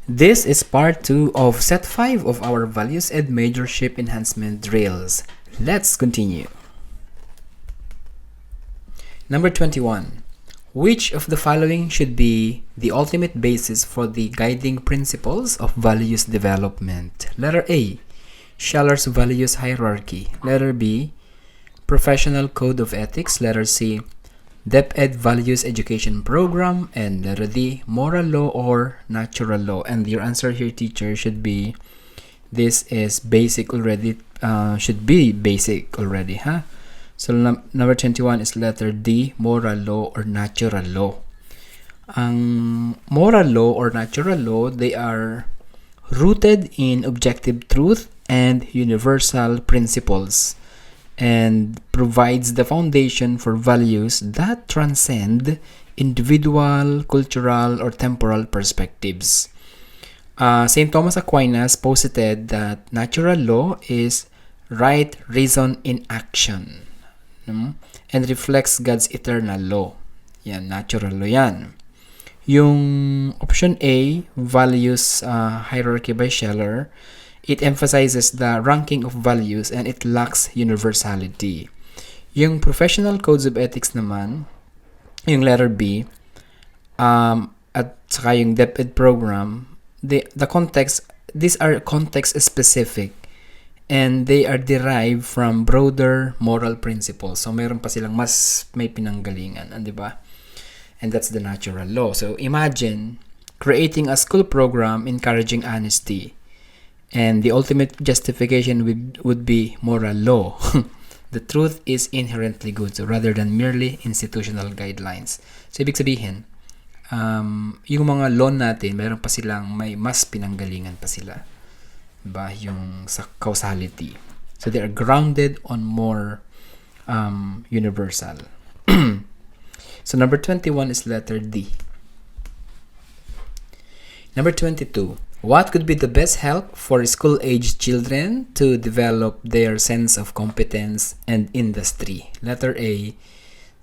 This is part 2 of set 5 of our Values and Majorship Enhancement Drills. Let's continue. Number 21. Which of the following should be the ultimate basis for the guiding principles of values development? Letter A. Scheller's Values Hierarchy. Letter B. Professional Code of Ethics. Letter C. DepEd Values Education Program. And letter D. Moral Law or Natural Law. And your answer here, teacher, should be, this is basic already, should be basic already, huh? So number 21 is letter D, moral law or natural law. Ang moral law or natural law, they are rooted in objective truth and universal principles, and provides the foundation for values that transcend individual, cultural, or temporal perspectives. St. Thomas Aquinas posited that natural law is right reason in action, and reflects God's eternal law. Yan, natural law yan. Yung option A, Values Hierarchy by Scheller, it emphasizes the ranking of values and it lacks universality. Yung Professional Codes of Ethics naman, yung letter B, at saka yung DepEd program, the context, these are context specific and they are derived from broader moral principles. So mayroon pa silang mas may pinanggalingan, di ba? And that's the natural law. So imagine creating a school program encouraging honesty, and the ultimate justification would be moral law. The truth is inherently good, so rather than merely institutional guidelines. So ibig sabihin, yung mga law natin, mayroon pa silang may mas pinanggalingan pa sila, diba? Yung sa causality. So they are grounded on more universal. So number 21 is letter D. Number 22. What could be the best help for school-age children to develop their sense of competence and industry? Letter A.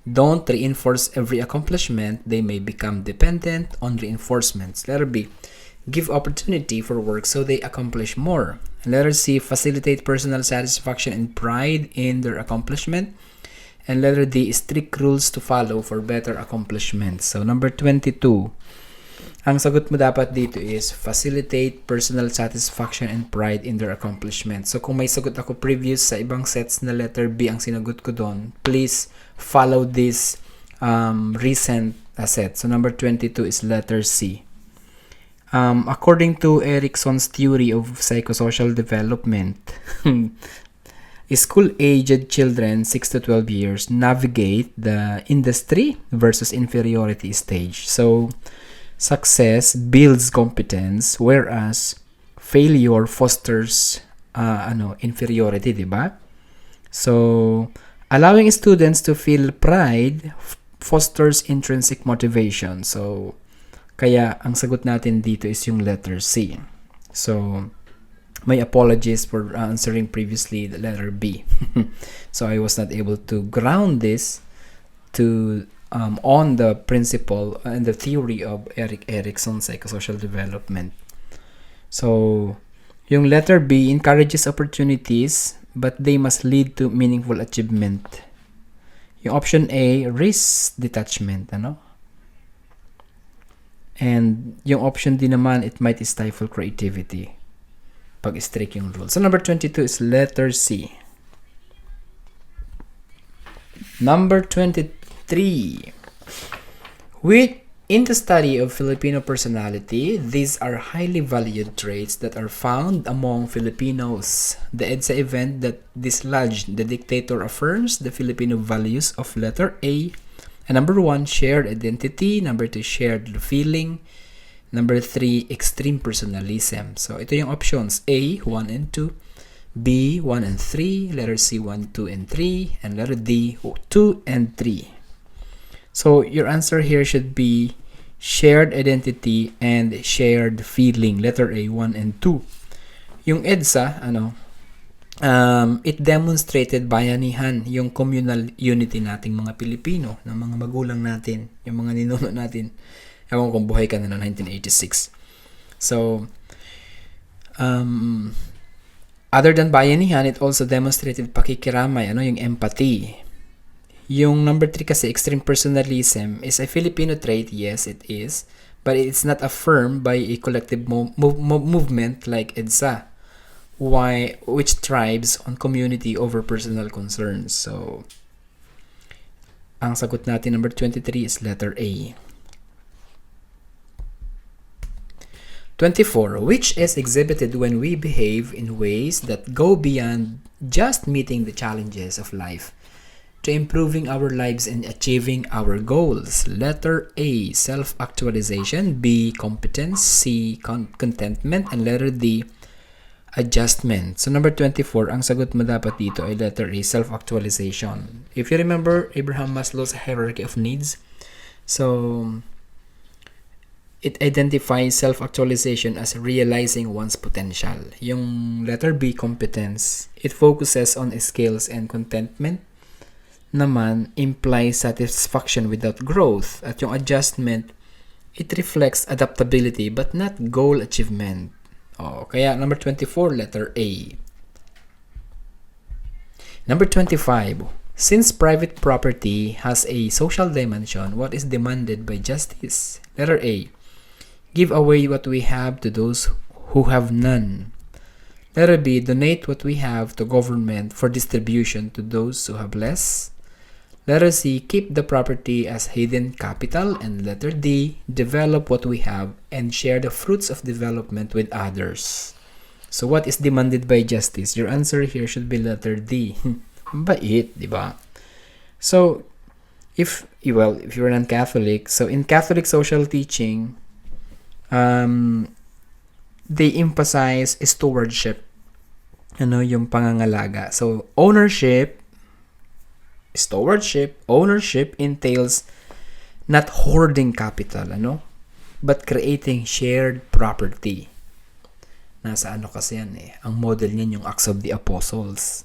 Don't reinforce every accomplishment. They may become dependent on reinforcements. Letter B. Give opportunity for work so they accomplish more. Letter C. Facilitate personal satisfaction and pride in their accomplishment. And letter D. Strict rules to follow for better accomplishments. So number 22. Ang sagot mo dapat dito is facilitate personal satisfaction and pride in their accomplishments. So kung may sagot ako previous sa ibang sets na letter B ang sinagot ko doon, please follow this recent set. So number 22 is letter C. According to Erickson's theory of psychosocial development, school-aged children 6 to 12 years navigate the industry versus inferiority stage. So success builds competence, whereas failure fosters inferiority, diba? So allowing students to feel pride fosters intrinsic motivation. So kaya ang sagot natin dito is yung letter C. So my apologies for answering previously the letter B. So I was not able to ground this to on the principle and the theory of Erickson's psychosocial development. So yung letter B encourages opportunities, but they must lead to meaningful achievement. Yung option A, risk detachment, and yung option D naman, it might stifle creativity pag strict yung rule. So number 22 is letter C. Number 23. In the study of Filipino personality, these are highly valued traits that are found among Filipinos. The EDSA event that dislodged the dictator affirms the Filipino values of letter A. And number 1, shared identity. Number 2, shared feeling. Number 3, extreme personalism. So ito yung options: A, 1 and 2. B, 1 and 3. Letter C, 1, 2, and 3. And letter D, 2 and 3. So your answer here should be shared identity and shared feeling. Letter A, 1 and 2. Yung EDSA, it demonstrated bayanihan, yung communal unity nating mga Pilipino, ng mga magulang natin, yung mga ninuno natin. Ewan kung buhay ka na noong 1986. So, other than bayanihan, it also demonstrated pakikiramay, yung empathy. Yung number 3 kasi, extreme personalism, is a Filipino trait. Yes, it is. But it's not affirmed by a collective movement like EDSA, which thrives on community over personal concerns. So, ang sagot natin, number 23, is letter A. 24. Which is exhibited when we behave in ways that go beyond just meeting the challenges of life to improving our lives and achieving our goals? Letter A, self-actualization. B, competence. C, contentment. And letter D, adjustment. So number 24, ang sagot mo dapat dito ay letter A, self-actualization. If you remember Abraham Maslow's hierarchy of needs, so it identifies self-actualization as realizing one's potential. Yung letter B, competence, it focuses on skills, and contentment naman implies satisfaction without growth. At yung adjustment, it reflects adaptability but not goal achievement. Kaya number 24, letter A. Number 25. Since private property has a social dimension, what is demanded by justice? Letter A, give away what we have to those who have none. Letter B, donate what we have to government for distribution to those who have less. Letter C, keep the property as hidden capital. And letter D, develop what we have and share the fruits of development with others. So what is demanded by justice? Your answer here should be letter D. Bait, di ba? So, if you're non-Catholic, so in Catholic social teaching, they emphasize stewardship, yung pangangalaga. So, ownership entails not hoarding capital, but creating shared property. Nasa kasi yan ang model niyan yung Acts of the Apostles.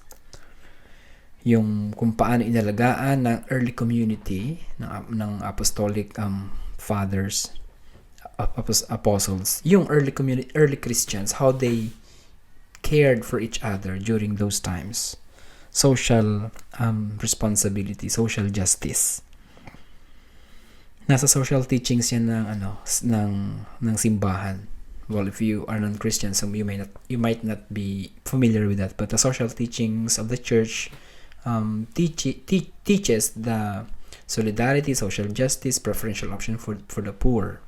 Yung kung paano inalagaan ng early community ng apostolic fathers, apostles, yung early Christians, how they cared for each other during those times. Social responsibility, social justice. Nasa social teachings yan ng simbahan. Well, if you are non-Christian, so you might not be familiar with that, but the social teachings of the church teaches the solidarity, social justice, preferential option for the poor,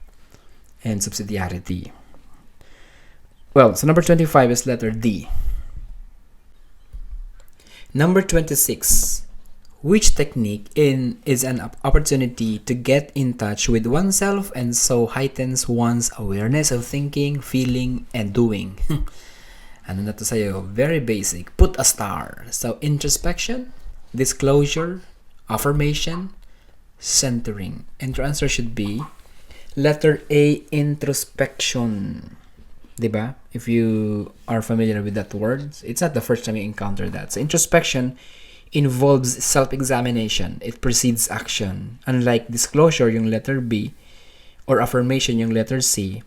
and subsidiarity. Well, so number 25 is letter D. Number 26. Which technique is an opportunity to get in touch with oneself and so heightens one's awareness of thinking, feeling, and doing? Ano na to sa'yo? Very basic. Put a star. So, introspection, disclosure, affirmation, centering. And your answer should be letter A, introspection. Diba? If you are familiar with that word, it's not the first time you encounter that. So, introspection involves self-examination. It precedes action. Unlike disclosure, yung letter B, or affirmation, yung letter C,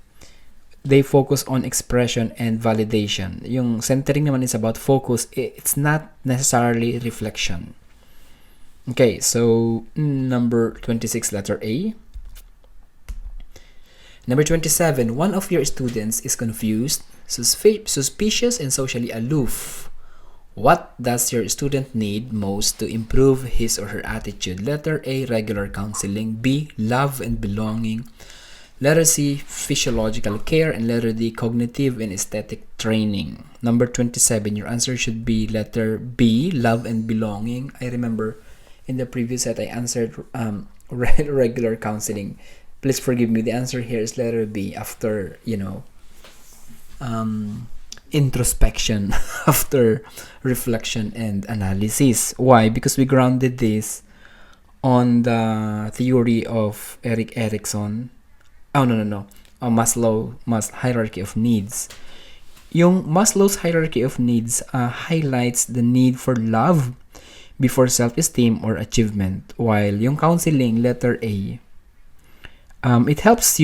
they focus on expression and validation. Yung centering naman is about focus. It's not necessarily reflection. Okay, so number 26, letter A. Number 27, one of your students is confused, suspicious, and socially aloof. What does your student need most to improve his or her attitude? Letter A, regular counseling. B, love and belonging. Letter C, physiological care. And letter D, cognitive and aesthetic training. Number 27, your answer should be letter B, love and belonging. I remember in the previous set I answered regular counseling. Please forgive me. The answer here is letter B, after, introspection, after reflection and analysis. Why? Because we grounded this on the theory of Erik Erikson. Maslow's hierarchy of needs. Yung Maslow's hierarchy of needs highlights the need for love before self-esteem or achievement, while yung counseling, letter A, it helps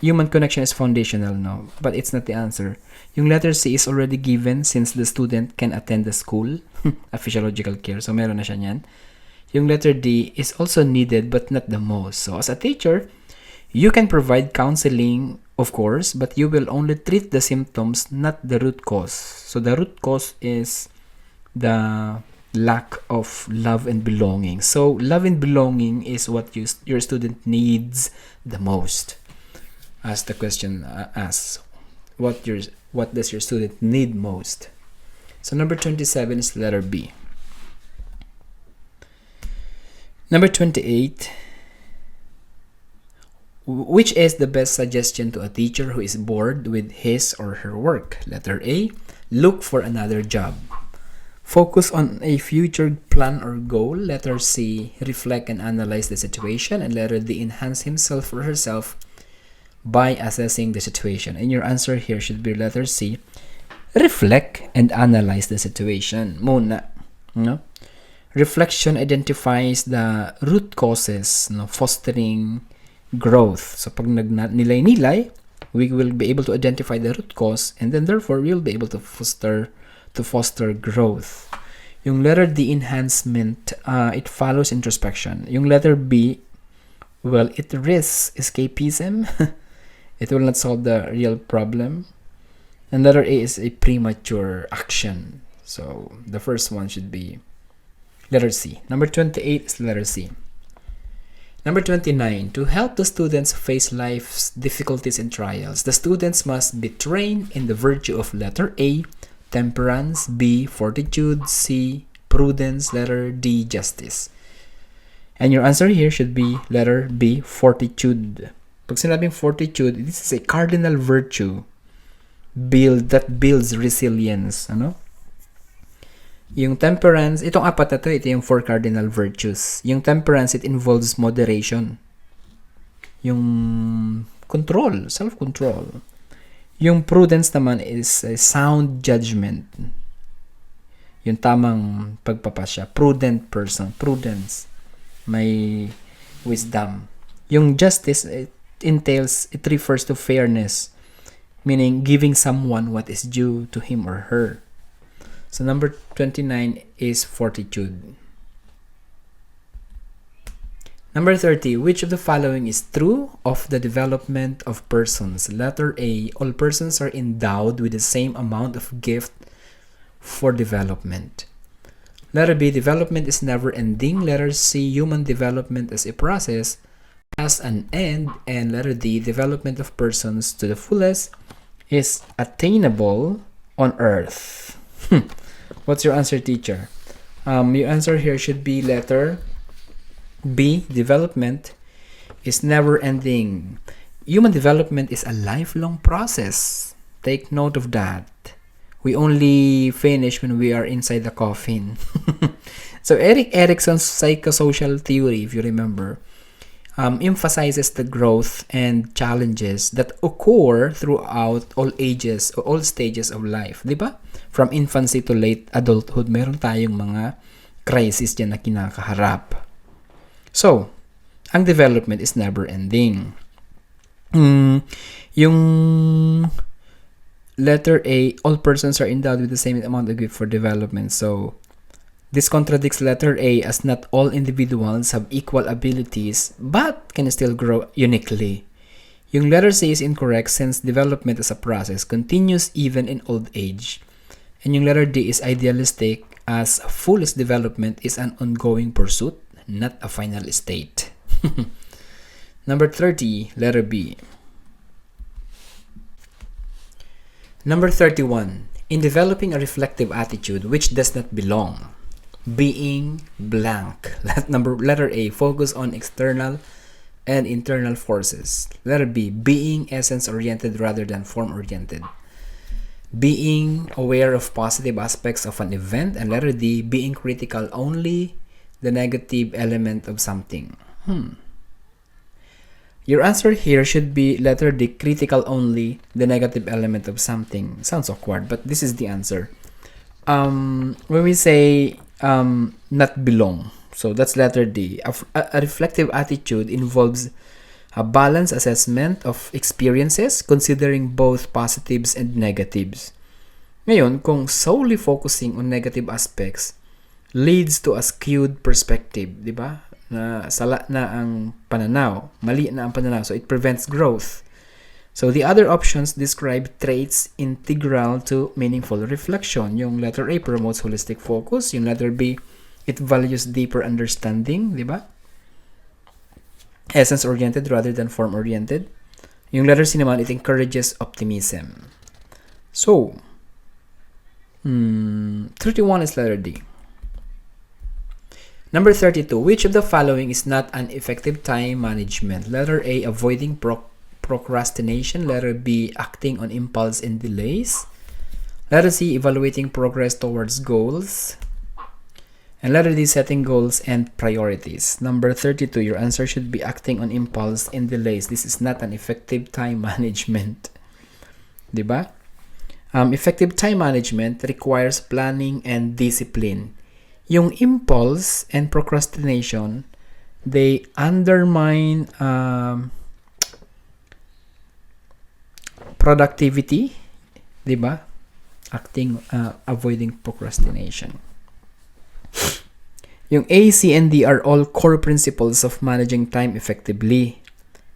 Human connection is foundational, no? But it's not the answer. Yung letter C is already given since the student can attend the school, a physiological care. So, meron na siya niyan. Yung letter D is also needed but not the most. So, as a teacher, you can provide counseling, of course, but you will only treat the symptoms, not the root cause. So, the root cause is the lack of love and belonging. So, love and belonging is what your student needs the most. As the question asks, what does your student need most? So number 27 is letter B. Number 28, which is the best suggestion to a teacher who is bored with his or her work? Letter A, look for another job. Focus on a future plan or goal. Letter C, reflect and analyze the situation. And letter D, enhance himself or herself by assessing the situation. And your answer here should be letter C, reflect and analyze the situation. Muna, no? Reflection identifies the root causes, no, fostering growth. So pag nilay-nilay, we will be able to identify the root cause, and then therefore we will be able to foster growth. Yung letter D, enhancement, it follows introspection. Yung letter B, well, it risks escapism. It will not solve the real problem. And letter A is a premature action. So the first one should be letter C. Number 28 is letter C. Number 29, to help the students face life's difficulties and trials, the students must be trained in the virtue of letter A, temperance, B, fortitude, C, prudence, letter D, justice. And your answer here should be letter B, fortitude. Pag sinabing fortitude, this is a cardinal virtue that builds resilience. Ano? Yung temperance, itong apat na to, ito yung 4 cardinal virtues. Yung temperance, it involves moderation. Yung control, self-control. Yung prudence naman is a sound judgment. Yung tamang pagpapasya. Prudent person. Prudence. May wisdom. Yung justice, it refers to fairness, meaning giving someone what is due to him or her. So number 29 is fortitude. Number 30, which of the following is true of the development of persons? Letter A, all persons are endowed with the same amount of gift for development. Letter B, development is never ending. Letter C, human development is a process as an end. And letter D, development of persons to the fullest is attainable on earth. What's your answer, teacher? Your answer here should be letter B, development is never ending. Human development is a lifelong process. Take note of that. We only finish when we are inside the coffin. So Erik Erikson's psychosocial theory, if you remember, emphasizes the growth and challenges that occur throughout all ages or all stages of life. Diba? From infancy to late adulthood, meron tayong mga crisis dyan na kinakaharap. So, ang development is never ending. Yung letter A, all persons are endowed with the same amount of gift for development. So, this contradicts letter A, as not all individuals have equal abilities but can still grow uniquely. Yung letter C is incorrect since development as a process continues even in old age. And yung letter D is idealistic as fullest development is an ongoing pursuit, not a final state. Number 30, letter B. Number 31, in developing a reflective attitude which does not belong, being blank. Letter A, focus on external and internal forces. Letter B, being essence-oriented rather than form-oriented. Being aware of positive aspects of an event. And letter D, being critical only the negative element of something. Your answer here should be letter D, critical only the negative element of something. Sounds awkward, but this is the answer. When we say not belong, so that's letter D. A reflective attitude involves A balanced assessment of experiences considering both positives and negatives. Ngayon, kung solely focusing on negative aspects leads to a skewed perspective, di ba? Na sala na ang pananaw, mali na ang pananaw, so it prevents growth. So the other options describe traits integral to meaningful reflection. Yung letter A promotes holistic focus, yung letter B, it values deeper understanding, di ba? Essence-oriented rather than form-oriented. Yung letter C naman, it encourages optimism. So, 31 is letter D. Number 32, which of the following is not an effective time management? Letter A, avoiding procrastination. Letter B, acting on impulse and delays. Letter C, evaluating progress towards goals. And letter D, setting goals and priorities. Number 32, your answer should be acting on impulse and delays. This is not an effective time management. Diba? Effective time management requires planning and discipline. Yung impulse and procrastination, they undermine productivity, diba? Avoiding procrastination. Yung A, C, and D are all core principles of managing time effectively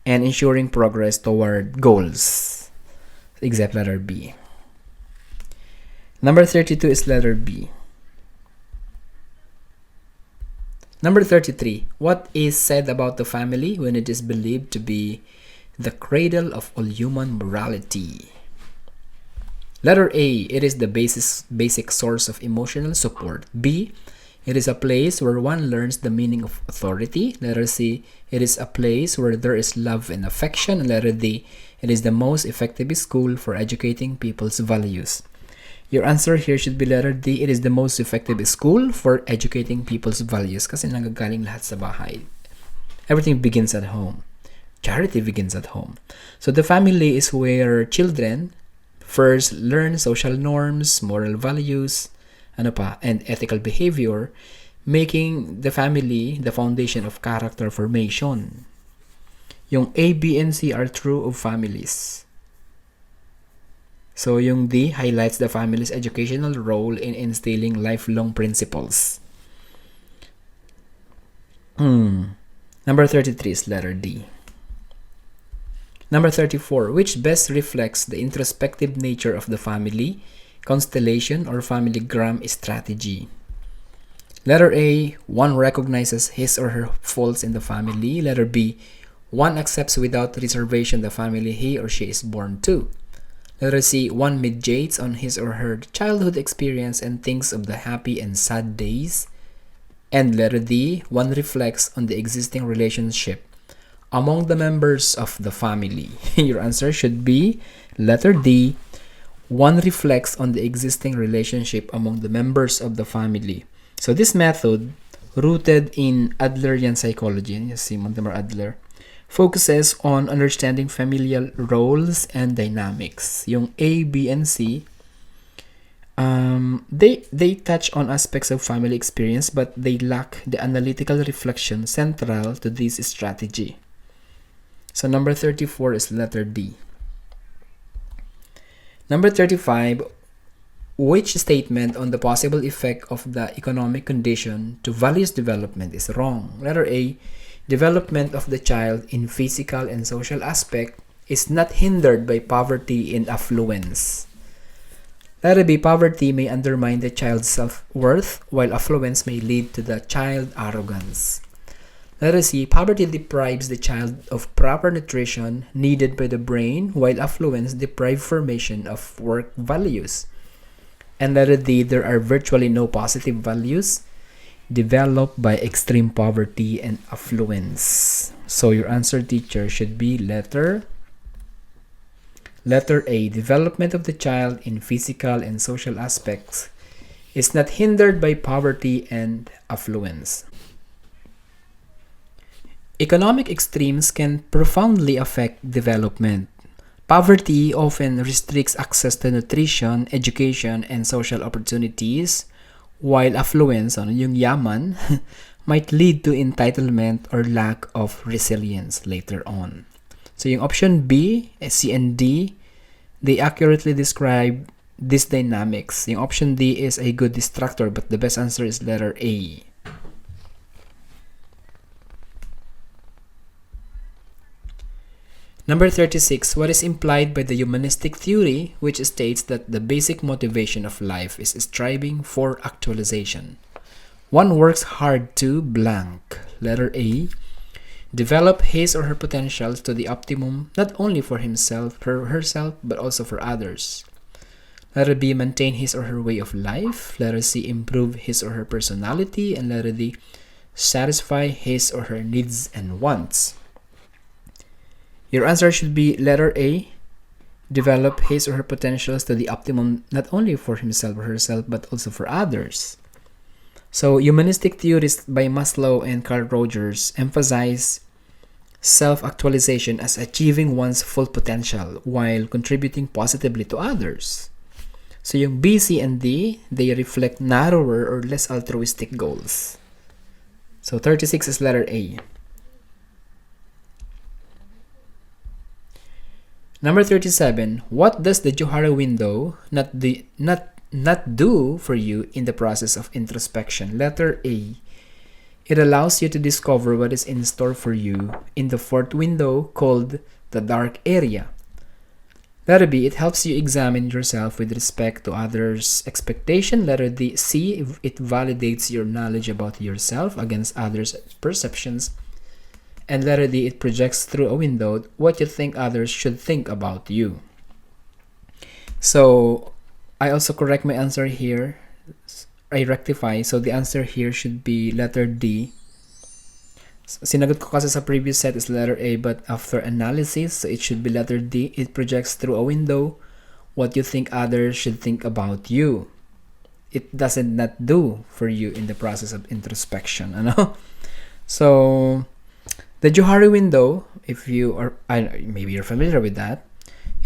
and ensuring progress toward goals. Except letter B. Number 32 is letter B. Number 33. What is said about the family when it is believed to be the cradle of all human morality? Letter A. It is the basic source of emotional support. B. It is a place where one learns the meaning of authority. Letter C. It is a place where there is love and affection. Letter D. It is the most effective school for educating people's values. Your answer here should be letter D. It is the most effective school for educating people's values kasi nanggagaling lahat sa bahay. Everything begins at home. Charity begins at home. So the family is where children first learn social norms, moral values, and ethical behavior, making the family the foundation of character formation. Yung A, B, and C are true of families. So yung D highlights the family's educational role in instilling lifelong principles. Number 33 is letter D. Number 34, which best reflects the introspective nature of the family, constellation, or familygram strategy? Letter A, one recognizes his or her faults in the family. Letter B, one accepts without reservation the family he or she is born to. Letter C, one meditates on his or her childhood experience and thinks of the happy and sad days. And letter D, one reflects on the existing relationship among the members of the family. Your answer should be letter D, one reflects on the existing relationship among the members of the family. So this method, rooted in Adlerian psychology, Simon Adler, focuses on understanding familial roles and dynamics. Yung A, B, and C, they touch on aspects of family experience, but they lack the analytical reflection central to this strategy. So number 34 is letter D. Number 35, which statement on the possible effect of the economic condition to values development is wrong? Letter A, development of the child in physical and social aspect is not hindered by poverty and affluence. Letter B, poverty may undermine the child's self-worth, while affluence may lead to the child arrogance. Letter C, poverty deprives the child of proper nutrition needed by the brain, while affluence deprives formation of work values. And letter D, there are virtually no positive values developed by extreme poverty and affluence. So your answer, teacher, should be letter A. Development of the child in physical and social aspects is not hindered by poverty and affluence. Economic extremes can profoundly affect development. Poverty often restricts access to nutrition, education, and social opportunities, while affluence, yung yaman, might lead to entitlement or lack of resilience later on. So yung option B, C, and D, they accurately describe these dynamics. Yung option D is a good distractor, but the best answer is letter A. Number 36, what is implied by the humanistic theory, which states that the basic motivation of life is striving for actualization? One works hard to blank. Letter A, develop his or her potentials to the optimum, not only for himself or herself, but also for others. Letter B, maintain his or her way of life. Letter C, improve his or her personality. And letter D, satisfy his or her needs and wants. Your answer should be letter A, develop his or her potentials to the optimum, not only for himself or herself, but also for others. So, humanistic theorists by Maslow and Carl Rogers emphasize self-actualization as achieving one's full potential while contributing positively to others. So, yung B, C, and D, they reflect narrower or less altruistic goals. So, 36 is letter A. Number 37, what does the Johari window not do for you in the process of introspection? Letter A, it allows you to discover what is in store for you in the fourth window called the dark area. Letter B, it helps you examine yourself with respect to others' expectation. Letter D, C, it validates your knowledge about yourself against others' perceptions. And letter D, it projects through a window what you think others should think about you. So, I also correct my answer here. I rectify. So, the answer here should be letter D. Sinagot ko kasi sa previous set is letter A, but after analysis, so it should be letter D. It projects through a window what you think others should think about you. It doesn't not do for you in the process of introspection. Ano? So, the Johari window, if you are, maybe you're familiar with that,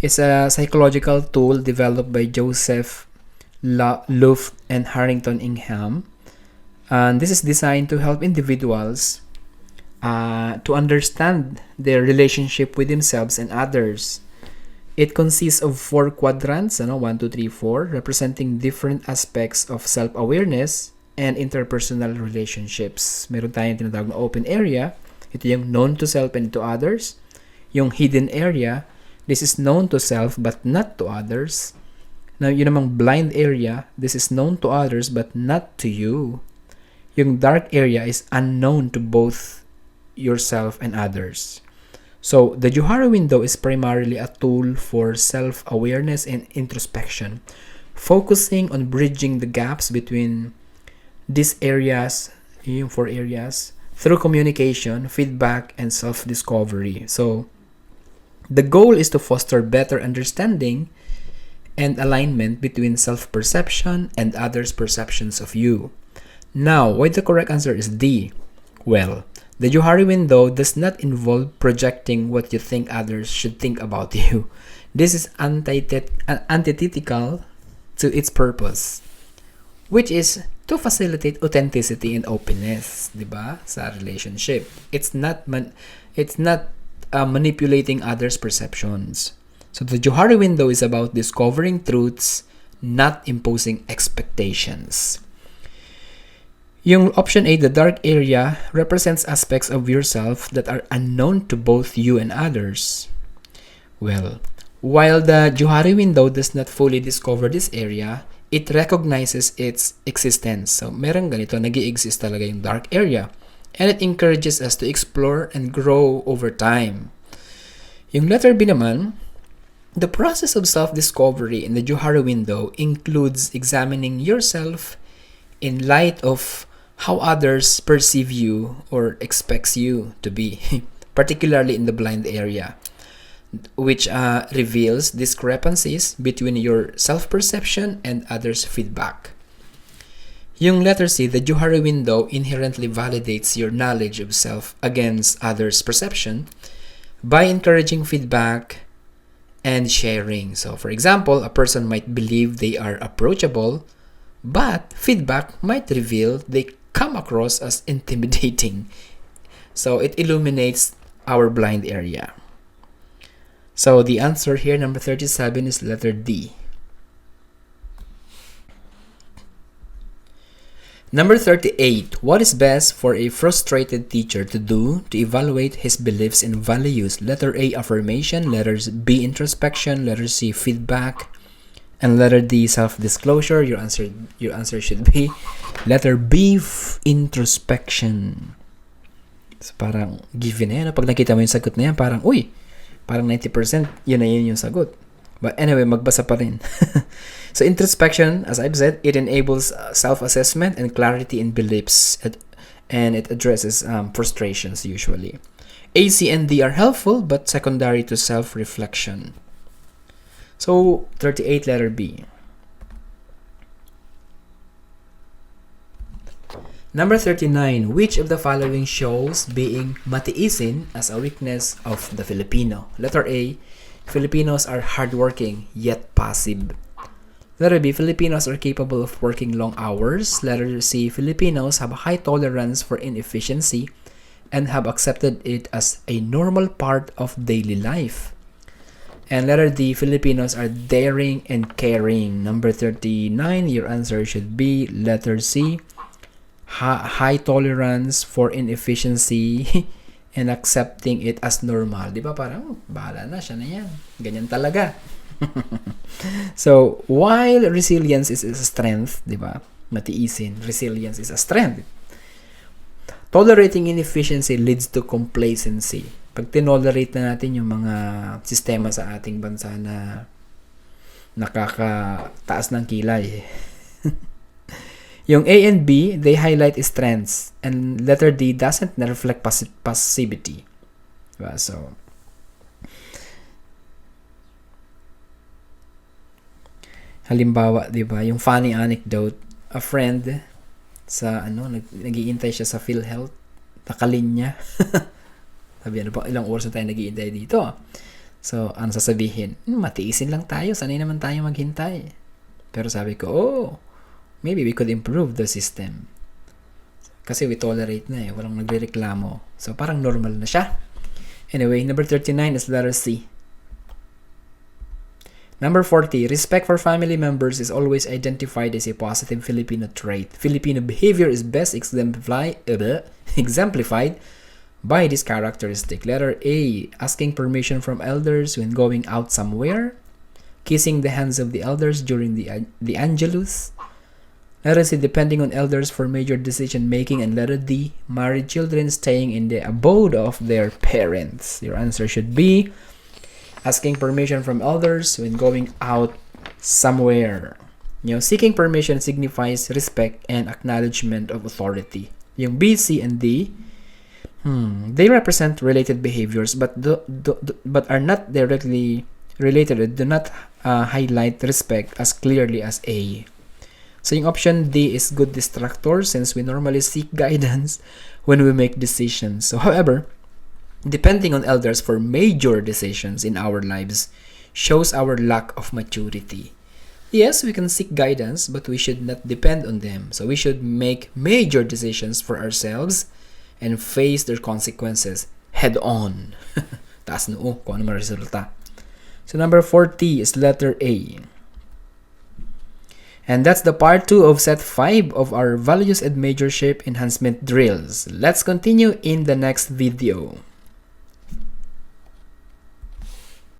is a psychological tool developed by Joseph Luft and Harrington Ingham. And this is designed to help individuals to understand their relationship with themselves and others. It consists of 4 quadrants, 1, 2, 3, 4, representing different aspects of self-awareness and interpersonal relationships. Meron tayong tinatawag na open area. Ito yung known to self and to others. Yung hidden area, this is known to self but not to others. Now, yun namang blind area, this is known to others but not to you. Yung dark area is unknown to both yourself and others. So, the Johari window is primarily a tool for self-awareness and introspection, focusing on bridging the gaps between these areas, yung 4 areas, through communication, feedback, and self-discovery. So, the goal is to foster better understanding and alignment between self-perception and others' perceptions of you. Now, why the correct answer is D? Well, the Johari window does not involve projecting what you think others should think about you. This is antithetical to its purpose, which is to facilitate authenticity and openness, diba, sa relationship. It's not manipulating others' perceptions. So the Johari window is about discovering truths, not imposing expectations. Yung option A, the dark area, represents aspects of yourself that are unknown to both you and others. Well, while the Johari window does not fully discover this area, it recognizes its existence. So, meron ganito, nag-i-exist talaga yung dark area. And it encourages us to explore and grow over time. Yung letter B naman, the process of self-discovery in the Johari window includes examining yourself in light of how others perceive you or expects you to be, particularly in the blind area, which reveals discrepancies between your self-perception and others' feedback. Yung letter C, the Johari window inherently validates your knowledge of self against others' perception by encouraging feedback and sharing. So, for example, a person might believe they are approachable, but feedback might reveal they come across as intimidating. So it illuminates our blind area. So the answer here, number 37, is letter D. Number 38. What is best for a frustrated teacher to do to evaluate his beliefs and values? Letter A, affirmation. Letter B, introspection. Letter C, feedback. And letter D, self-disclosure. Your answer should be letter B, introspection. So parang given na yan. Pag nakita mo yung sagot na yan, parang, uy, parang 90%, yun na yun yung sagot. But anyway, magbasa pa rin. So introspection, as I've said, it enables self-assessment and clarity in beliefs, and it addresses frustrations usually. A, C, and D are helpful but secondary to self-reflection. So 38, letter B. Number 39. Which of the following shows being matiisin as a weakness of the Filipino? Letter A, Filipinos are hardworking yet passive. Letter B, Filipinos are capable of working long hours. Letter C, Filipinos have a high tolerance for inefficiency and have accepted it as a normal part of daily life. And letter D, Filipinos are daring and caring. Number 39, your answer should be letter C, high tolerance for inefficiency and accepting it as normal. Di ba parang, bahala na, siya na yan. Ganyan talaga. So, while resilience is a strength, di ba? Matiisin, resilience is a strength. Tolerating inefficiency leads to complacency. Pag tinolerate na natin yung mga sistema sa ating bansa na nakakataas ng kilay. Yung A and B, they highlight strengths, and letter D doesn't reflect passivity. Diba? So, halimbawa, di ba, yung funny anecdote, a friend sa nag-iintay siya sa PhilHealth, nakalinya. Sabi, ano pa, ilang oras na tayo nag-iintay dito. So, ano sasabihin? Matiisin lang tayo, sanay naman tayo maghintay. Pero sabi ko, maybe we could improve the system. Kasi we tolerate na walang nagrereklamo. So, parang normal na siya. Anyway, number 39 is letter C. Number 40, respect for family members is always identified as a positive Filipino trait. Filipino behavior is best exemplified by this characteristic. Letter A, asking permission from elders when going out somewhere. Kissing the hands of the elders during the Angelus. Letter C, depending on elders for major decision making. And letter D, married children staying in the abode of their parents. Your answer should be asking permission from elders when going out somewhere. Seeking permission signifies respect and acknowledgement of authority. Yung B, C, and D, they represent related behaviors but are not directly related. Do not highlight respect as clearly as A. So yung option D is good distractor since we normally seek guidance when we make decisions. So however, depending on elders for major decisions in our lives shows our lack of maturity. Yes, we can seek guidance, but we should not depend on them. So we should make major decisions for ourselves and face their consequences head on. Taas noo kung ano resulta. So number 40 is letter A. And that's the part 2 of set 5 of our values and majorship enhancement drills. Let's continue in the next video.